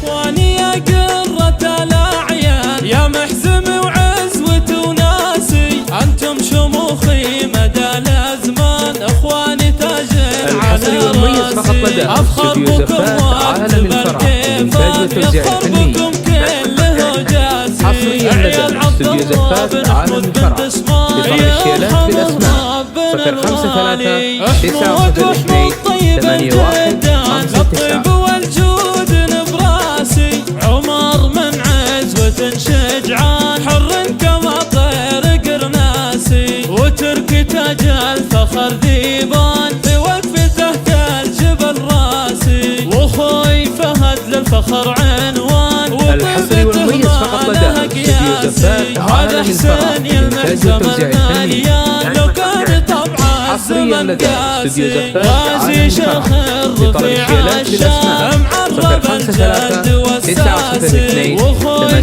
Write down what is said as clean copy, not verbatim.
اخواني يا قرة الاعيان يا محزم وعزوة وناسي، انتم شموخي مدى الازمان، اخواني تاج على راسي، افخر بكم واكتب الكيفان يفخر بكم كله جاسي، عيال عبد الله بن محمود بن دسمان يرحمهم ربنا الوالي، احمد واحمد طيب الديدان الطيب والجود نبراسي، عمر من عزوة شجعان حر كما طير قرناسي، وترك تاج الفخر ذيبان في وقفته كالجبل راسي، واخوي فهد للفخر عنوان الحصري والمميز فقط لدى استوديو زفات هذا حسين المحزم الماليان لو كان طبعا حصريا لدى استوديو زفات غازي شيخ الرفيع الشام معرب الجد والساسي، واخوي